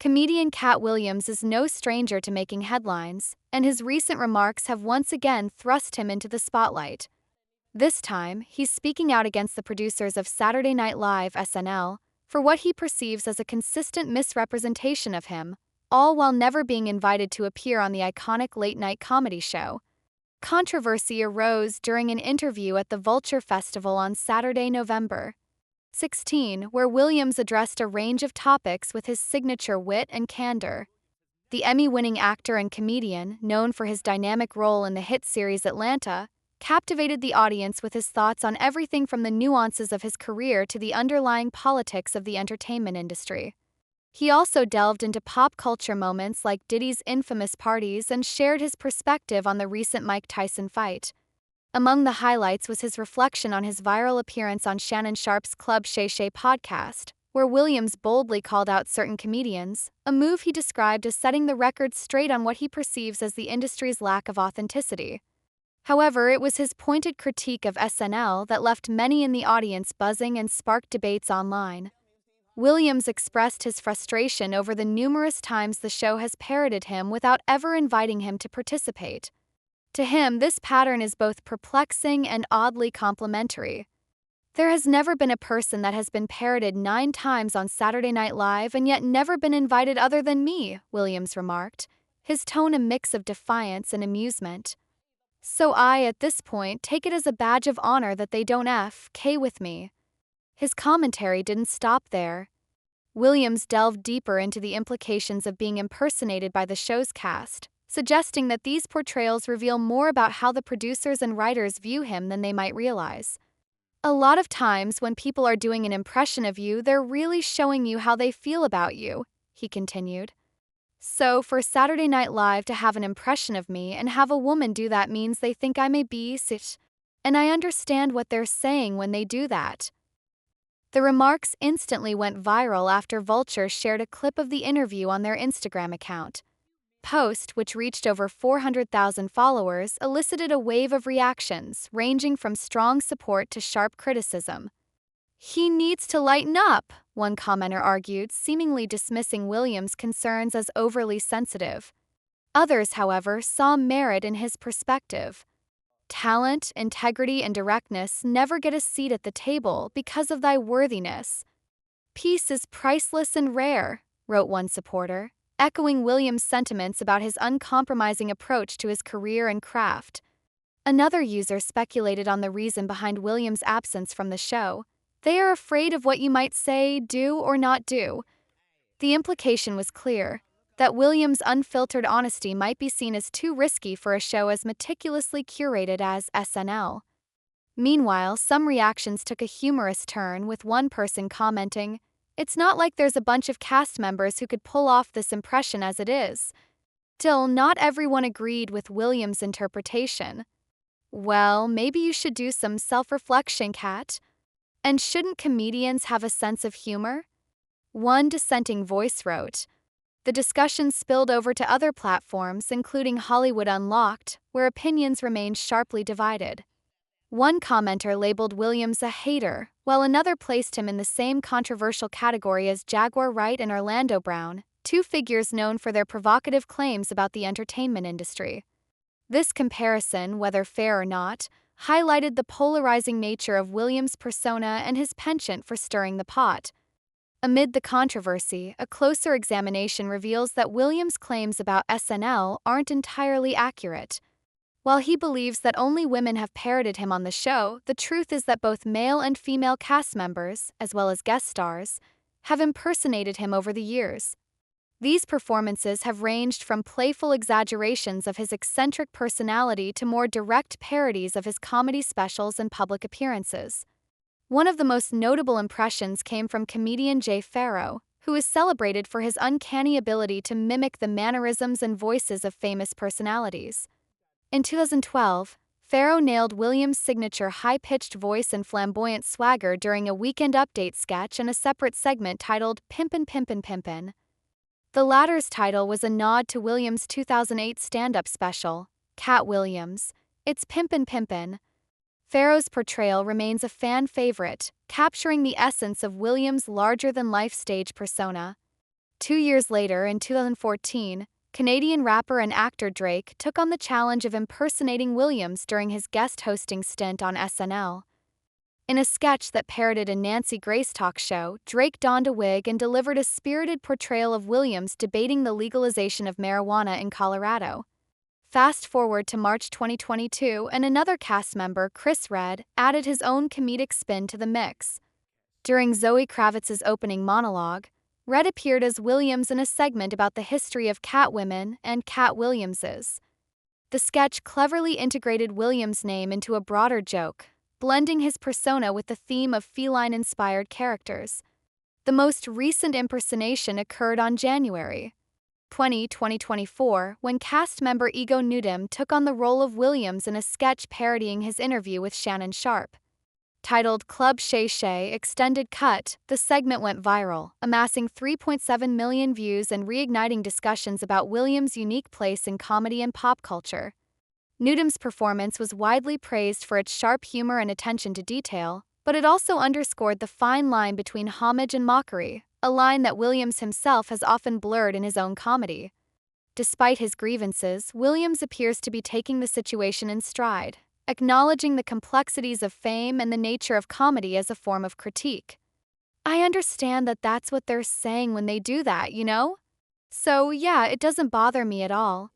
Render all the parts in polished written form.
Comedian Katt Williams is no stranger to making headlines, and his recent remarks have once again thrust him into the spotlight. This time, he's speaking out against the producers of Saturday Night Live (SNL) for what he perceives as a consistent misrepresentation of him, all while never being invited to appear on the iconic late-night comedy show. Controversy arose during an interview at the Vulture Festival on Saturday, November 16, where Williams addressed a range of topics with his signature wit and candor. The Emmy-winning actor and comedian, known for his dynamic role in the hit series Atlanta, captivated the audience with his thoughts on everything from the nuances of his career to the underlying politics of the entertainment industry. He also delved into pop culture moments like Diddy's infamous parties and shared his perspective on the recent Mike Tyson fight. Among the highlights was his reflection on his viral appearance on Shannon Sharpe's Club Shay Shay podcast, where Williams boldly called out certain comedians, a move he described as setting the record straight on what he perceives as the industry's lack of authenticity. However, it was his pointed critique of SNL that left many in the audience buzzing and sparked debates online. Williams expressed his frustration over the numerous times the show has parroted him without ever inviting him to participate. To him, this pattern is both perplexing and oddly complimentary. "There has never been a person that has been parroted 9 times on Saturday Night Live and yet never been invited other than me," Williams remarked, his tone a mix of defiance and amusement. "So I, at this point, take it as a badge of honor that they don't F.K. with me." His commentary didn't stop there. Williams delved deeper into the implications of being impersonated by the show's cast, suggesting that these portrayals reveal more about how the producers and writers view him than they might realize. "A lot of times when people are doing an impression of you, they're really showing you how they feel about you," he continued. "So for Saturday Night Live to have an impression of me and have a woman do that means they think I may be sit, and I understand what they're saying when they do that." The remarks instantly went viral after Vulture shared a clip of the interview on their Instagram account. Post, which reached over 400,000 followers, elicited a wave of reactions, ranging from strong support to sharp criticism. "He needs to lighten up," one commenter argued, seemingly dismissing Williams' concerns as overly sensitive. Others, however, saw merit in his perspective. "Talent, integrity, and directness never get a seat at the table because of thy worthiness. Peace is priceless and rare," wrote one supporter, echoing Williams' sentiments about his uncompromising approach to his career and craft. Another user speculated on the reason behind Williams' absence from the show. "They are afraid of what you might say, do, or not do." The implication was clear, that Williams' unfiltered honesty might be seen as too risky for a show as meticulously curated as SNL. Meanwhile, some reactions took a humorous turn, with one person commenting, "It's not like there's a bunch of cast members who could pull off this impression as it is." Still, not everyone agreed with Williams' interpretation. "Well, maybe you should do some self-reflection, Katt. And shouldn't comedians have a sense of humor?" One dissenting voice wrote. The discussion spilled over to other platforms, including Hollywood Unlocked, where opinions remained sharply divided. One commenter labeled Williams a hater, while another placed him in the same controversial category as Jaguar Wright and Orlando Brown, 2 figures known for their provocative claims about the entertainment industry. This comparison, whether fair or not, highlighted the polarizing nature of Williams' persona and his penchant for stirring the pot. Amid the controversy, a closer examination reveals that Williams' claims about SNL aren't entirely accurate. While he believes that only women have parroted him on the show, the truth is that both male and female cast members, as well as guest stars, have impersonated him over the years. These performances have ranged from playful exaggerations of his eccentric personality to more direct parodies of his comedy specials and public appearances. One of the most notable impressions came from comedian Jay Pharoah, who is celebrated for his uncanny ability to mimic the mannerisms and voices of famous personalities. In 2012, Pharoah nailed Williams' signature high-pitched voice and flamboyant swagger during a Weekend Update sketch and a separate segment titled Pimpin' Pimpin' Pimpin'. The latter's title was a nod to Williams' 2008 stand-up special, Katt Williams, It's Pimpin' Pimpin'. Pharoah's portrayal remains a fan favorite, capturing the essence of Williams' larger-than-life stage persona. 2 years later, in 2014, Canadian rapper and actor Drake took on the challenge of impersonating Williams during his guest hosting stint on SNL. In a sketch that parodied a Nancy Grace talk show, Drake donned a wig and delivered a spirited portrayal of Williams debating the legalization of marijuana in Colorado. Fast forward to March 2022, and another cast member, Chris Redd, added his own comedic spin to the mix. During Zoe Kravitz's opening monologue, Redd appeared as Williams in a segment about the history of cat women and Katt Williamses. The sketch cleverly integrated Williams' name into a broader joke, blending his persona with the theme of feline-inspired characters. The most recent impersonation occurred on January 2024, when cast member Ego Newdom took on the role of Williams in a sketch parodying his interview with Shannon Sharpe. Titled Club Shay Shay Extended Cut, the segment went viral, amassing 3.7 million views and reigniting discussions about Williams' unique place in comedy and pop culture. Newdom's performance was widely praised for its sharp humor and attention to detail, but it also underscored the fine line between homage and mockery, a line that Williams himself has often blurred in his own comedy. Despite his grievances, Williams appears to be taking the situation in stride, acknowledging the complexities of fame and the nature of comedy as a form of critique. "I understand that that's what they're saying when they do that, you know? So yeah, it doesn't bother me at all.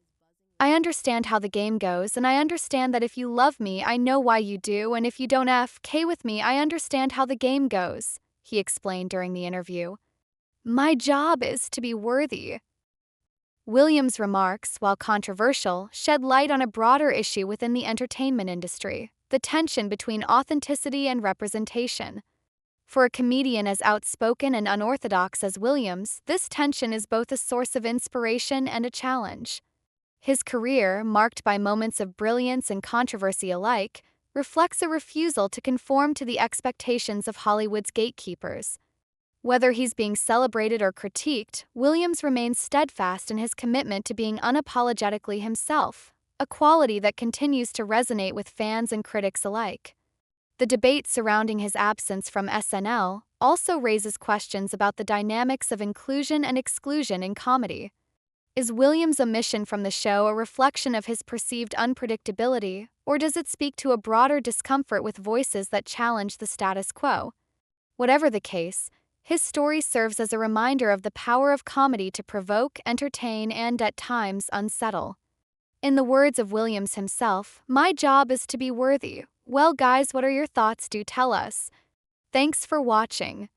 I understand how the game goes, and I understand that if you love me, I know why you do, and if you don't FK with me, I understand how the game goes," he explained during the interview. "My job is to be worthy." Williams' remarks, while controversial, shed light on a broader issue within the entertainment industry: the tension between authenticity and representation. For a comedian as outspoken and unorthodox as Williams, this tension is both a source of inspiration and a challenge. His career, marked by moments of brilliance and controversy alike, reflects a refusal to conform to the expectations of Hollywood's gatekeepers. Whether he's being celebrated or critiqued, Williams remains steadfast in his commitment to being unapologetically himself, a quality that continues to resonate with fans and critics alike. The debate surrounding his absence from SNL also raises questions about the dynamics of inclusion and exclusion in comedy. Is Williams' omission from the show a reflection of his perceived unpredictability, or does it speak to a broader discomfort with voices that challenge the status quo? Whatever the case, his story serves as a reminder of the power of comedy to provoke, entertain, and, at times, unsettle. In the words of Williams himself, "My job is to be worthy." Well, guys, what are your thoughts? Do tell us. Thanks for watching.